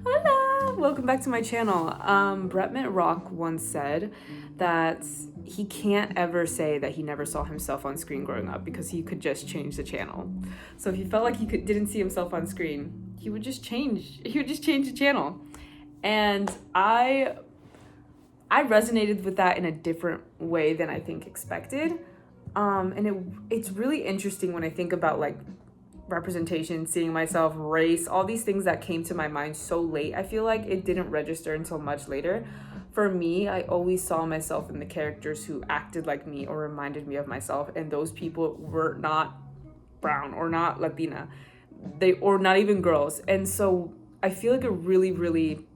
Hola! Welcome back to my channel. Brett Rock once said that he can't ever say that he never saw himself on screen growing up because he could just change the channel. So if he felt like didn't see himself on screen, he would just change. He would just change the channel, and I resonated with that in a different way than I think expected. It's really interesting when I think about like representation, seeing myself, race, all these things that came to my mind so late. I feel like it didn't register until much later. For me, I always saw myself in the characters who acted like me or reminded me of myself, and those people were not brown or not Latina, or not even girls. And so I feel like it really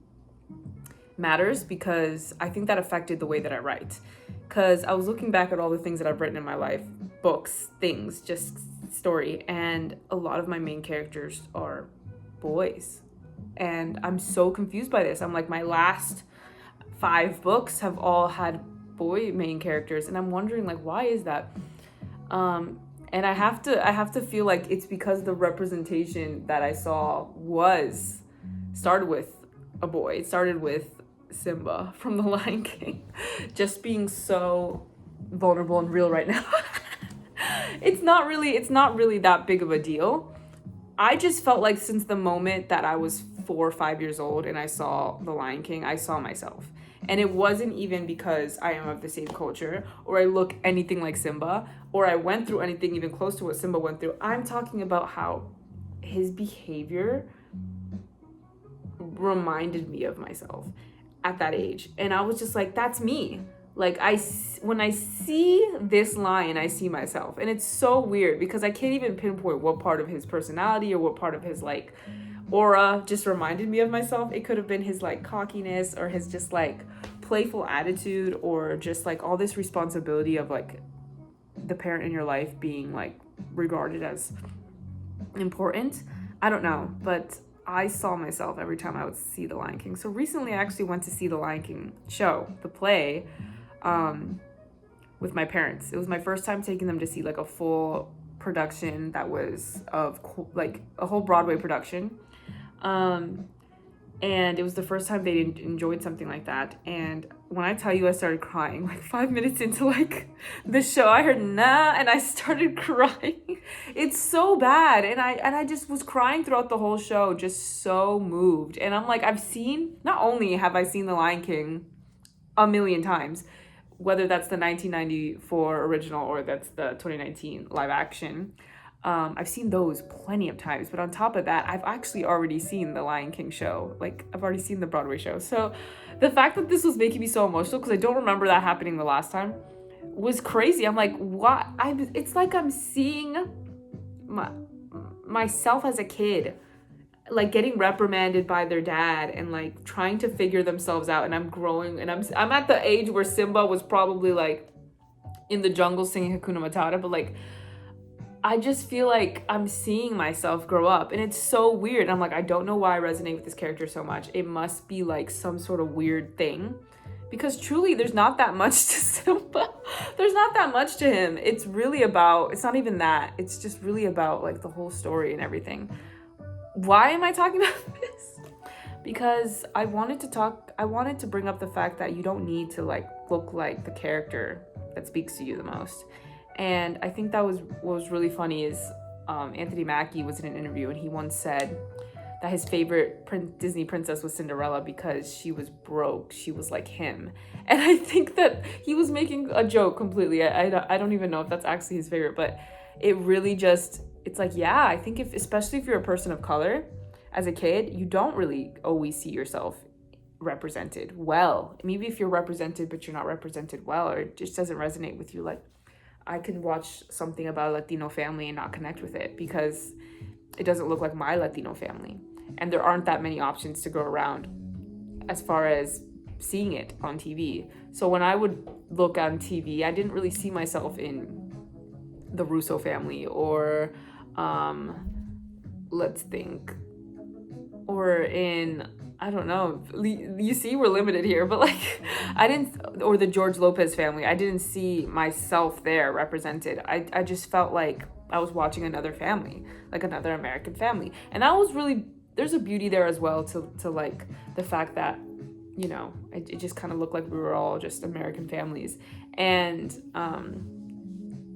matters because I think that affected the way that I write. Because I was looking back at all the things that I've written in my life, books, things, just story, and a lot of my main characters are boys. And I'm so confused by this. I'm like, my last 5 books have all had boy main characters, and I'm wondering like, why is that? And I have to feel like it's because the representation that I saw started with a boy. It started with Simba from The Lion King, just being so vulnerable and real right now. It's not really that big of a deal. I just felt like since the moment that I was 4 or 5 years old and I saw The Lion King, I saw myself. And it wasn't even because I am of the same culture or I look anything like Simba or I went through anything even close to what Simba went through. I'm talking about how his behavior reminded me of myself at that age. And I was just like, that's me. Like when I see this lion, I see myself. And it's so weird because I can't even pinpoint what part of his personality or what part of his like aura just reminded me of myself. It could have been his like cockiness or his just like playful attitude or just like all this responsibility of like the parent in your life being like regarded as important. I don't know, but I saw myself every time I would see The Lion King. So recently I actually went to see The Lion King show, the play, with my parents. It was my first time taking them to see like a full production that was of like a whole Broadway production. And it was the first time they enjoyed something like that. And when I tell you I started crying, like 5 minutes into like the show, I heard nah, and I started crying. It's so bad. And I just was crying throughout the whole show, just so moved. And I'm like, not only have I seen The Lion King a million times, whether that's the 1994 original or that's the 2019 live action. I've seen those plenty of times, but on top of that, I've actually already seen the Lion King show. Like, I've already seen the Broadway show. So the fact that this was making me so emotional, because I don't remember that happening the last time, was crazy. I'm like, what? It's like I'm seeing myself as a kid, like getting reprimanded by their dad and like trying to figure themselves out. And I'm growing, and I'm at the age where Simba was probably like in the jungle singing Hakuna Matata, but like, I just feel like I'm seeing myself grow up, and it's so weird. I'm like, I don't know why I resonate with this character so much. It must be like some sort of weird thing, because truly there's not that much to Simba. There's not that much to him. It's not even that. It's just really about like the whole story and everything. Why am I talking about this? Because I wanted to bring up the fact that you don't need to like look like the character that speaks to you the most. And I think what was really funny is Anthony Mackie was in an interview and he once said that his favorite Disney princess was Cinderella because she was broke. She was like him. And I think that he was making a joke completely. I don't even know if that's actually his favorite, but it really it's like, yeah, I think especially if you're a person of color as a kid, you don't really always see yourself represented well. Maybe if you're represented, but you're not represented well, or it just doesn't resonate with you. Like, I can watch something about a Latino family and not connect with it because it doesn't look like my Latino family. And there aren't that many options to go around as far as seeing it on TV. So when I would look on TV, I didn't really see myself in the Russo family or, let's think, or in, I don't know. You see, we're limited here, but like, or the George Lopez family. I didn't see myself there represented. I just felt like I was watching another family, like another American family. And that was really there's a beauty there as well to like the fact that, you know, it just kind of looked like we were all just American families. And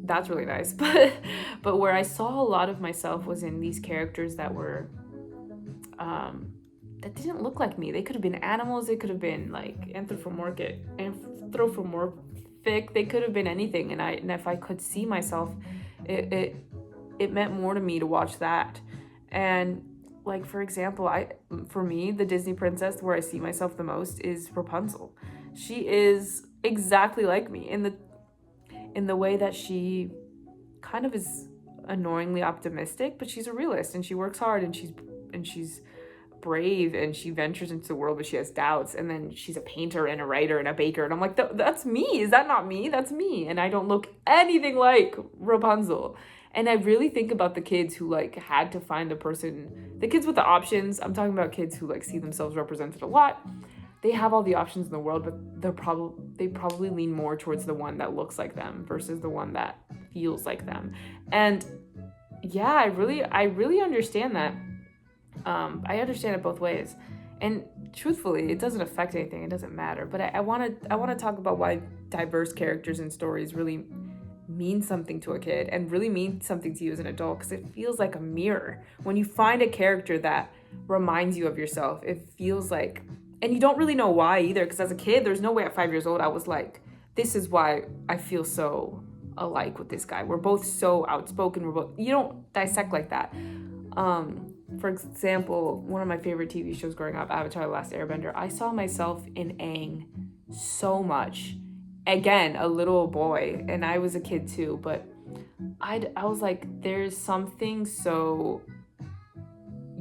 that's really nice. But where I saw a lot of myself was in these characters that were that didn't look like me. They could have been animals, they could have been like anthropomorphic, they could have been anything. And if I could see myself, it meant more to me to watch that. And like, for example, for me, the Disney princess where I see myself the most is Rapunzel. She is exactly like me in the way that she kind of is annoyingly optimistic, but she's a realist and she works hard and she's brave and she ventures into the world, but she has doubts. And then she's a painter and a writer and a baker, and I'm like, that's me. Is that not me? That's me. And I don't look anything like Rapunzel. And I really think about the kids who like had to find the kids with the options. I'm talking about kids who like see themselves represented a lot. They have all the options in the world, but they probably lean more towards the one that looks like them versus the one that feels like them. And yeah, I really understand that. I understand it both ways, and truthfully, it doesn't affect anything. It doesn't matter. But I want to talk about why diverse characters and stories really mean something to a kid and really mean something to you as an adult, because it feels like a mirror. When you find a character that reminds you of yourself, it feels like, and you don't really know why either, because as a kid, there's no way at 5 years old I was like, this is why I feel so alike with this guy. We're both so outspoken. You don't dissect like that. For example, one of my favorite TV shows growing up, Avatar: The Last Airbender, I saw myself in Aang so much. Again, a little boy, and I was a kid too, but I was like, there's something so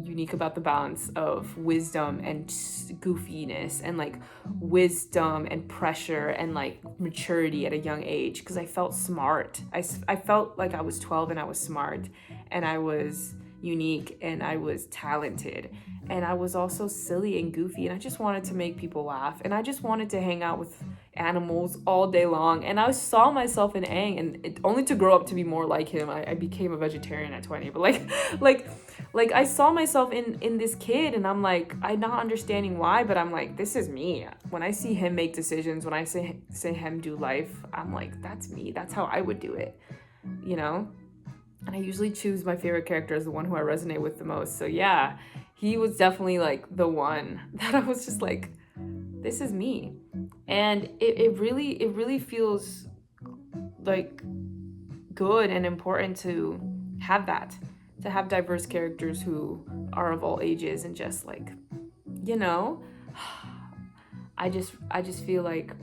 unique about the balance of wisdom and goofiness, and like wisdom and pressure and like maturity at a young age, because I felt smart. I felt like I was 12 and I was smart, and I was unique, and I was talented, and I was also silly and goofy, and I just wanted to make people laugh, and I just wanted to hang out with animals all day long. And I saw myself in Aang, and only to grow up to be more like him. I became a vegetarian at 20, but like I saw myself in this kid, and I'm like, I'm not understanding why, but I'm like, this is me. When I see him make decisions, when I see him do life, I'm like, that's me. That's how I would do it, you know? And I usually choose my favorite character as the one who I resonate with the most. So yeah, he was definitely like the one that I was just like, this is me. And it really feels like good and important to have that, to have diverse characters who are of all ages, and just like, you know, I just feel like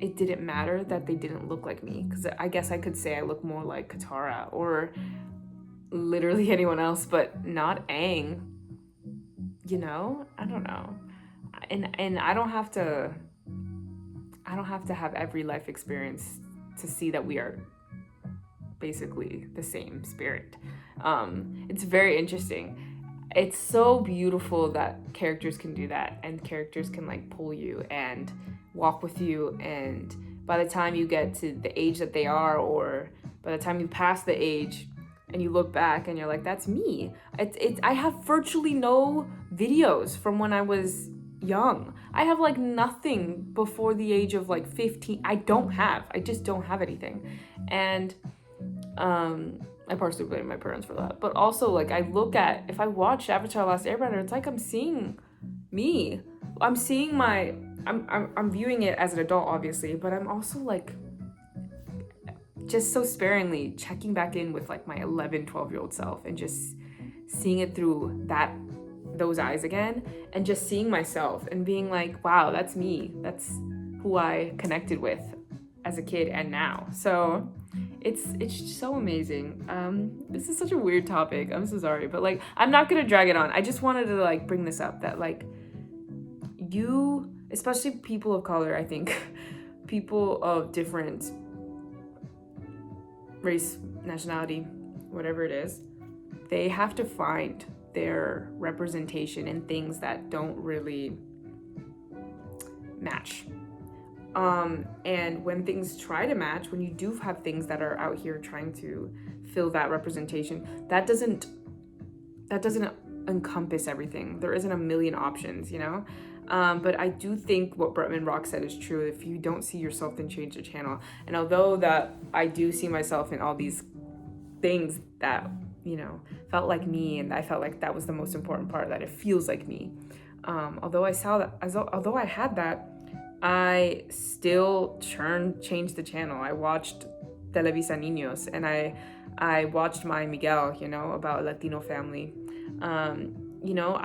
it didn't matter that they didn't look like me, because I guess I could say I look more like Katara or literally anyone else, but not Aang. You know, I don't know, and I don't have to have every life experience to see that we are basically the same spirit. It's very interesting. It's so beautiful that characters can do that, and characters can like pull you and walk with you, and by the time you get to the age that they are, or by the time you pass the age and you look back and you're like, that's me. I have virtually no videos from when I was young. I have like nothing before the age of like 15. I just don't have anything. And I partially blame my parents for that, but also like if I watch Avatar: The Last Airbender, it's like I'm seeing me. I'm seeing I'm viewing it as an adult, obviously, but I'm also like just so sparingly checking back in with like my 11, 12-year-old self, and just seeing it through those eyes again, and just seeing myself and being like, wow, that's me. That's who I connected with as a kid and now. So it's so amazing. This is such a weird topic. I'm so sorry, but like, I'm not gonna drag it on. I just wanted to like bring this up, that like, you, especially people of color, I think, people of different race, nationality, whatever it is, they have to find their representation in things that don't really match. And when things try to match, when you do have things that are out here trying to fill that representation, that doesn't that doesn't encompass everything. There isn't a million options, you know? But I do think what Bretman Rock said is true. If you don't see yourself, then change the channel. And although that I do see myself in all these things that, you know, felt like me, and I felt like that was the most important part, that it feels like me. Although I saw that, although I had that, I still changed the channel. I watched Televisa Niños, and I watched My Miguel, you know, about a Latino family. You know,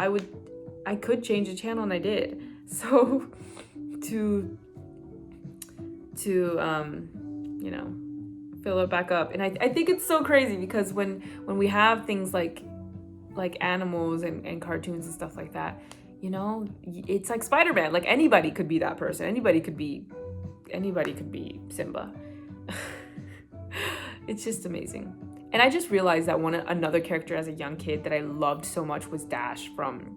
I could change the channel, and I did. So to you know, fill it back up. And I think it's so crazy because when we have things like animals and cartoons and stuff like that, you know, it's like Spider-Man. Like anybody could be that person. Anybody could be Simba. It's just amazing. And I just realized that another character as a young kid that I loved so much was Dash from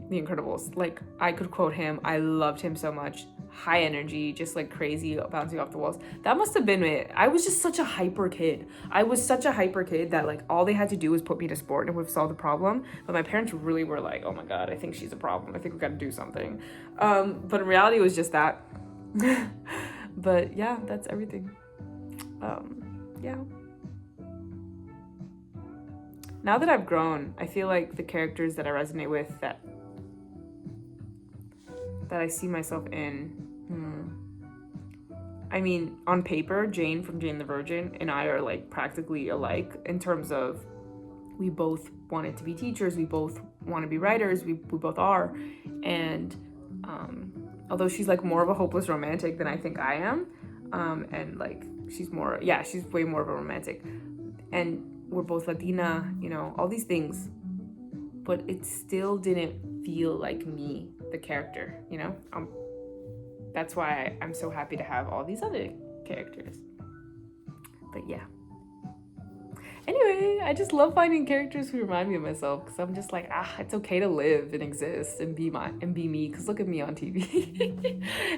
The Incredibles. Like, I could quote him. I loved him so much. High energy, just like crazy, bouncing off the walls. That must have been it. I was just such a hyper kid. I was such a hyper kid that like all they had to do was put me to sport and it would have solved the problem. But my parents really were like, oh my God, I think she's a problem. I think we got to do something. But in reality, it was just that. But yeah, that's everything. Yeah. Now that I've grown, I feel like the characters that I resonate with, that I see myself in, I mean, on paper, Jane from Jane the Virgin and I are like practically alike in terms of we both wanted to be teachers, we both want to be writers, we both are. And although she's like more of a hopeless romantic than I think I am, and like she's way more of a romantic, and we're both Latina, you know, all these things, but it still didn't feel like me, the character, you know? That's why I'm so happy to have all these other characters. But yeah. Anyway, I just love finding characters who remind me of myself, because I'm just like, it's okay to live and exist and be me, because look at me on TV.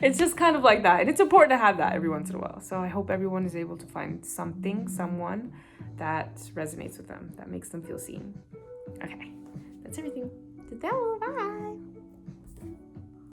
It's just kind of like that, and it's important to have that every once in a while. So I hope everyone is able to find someone that resonates with them, that makes them feel seen. Okay, that's everything. Bye.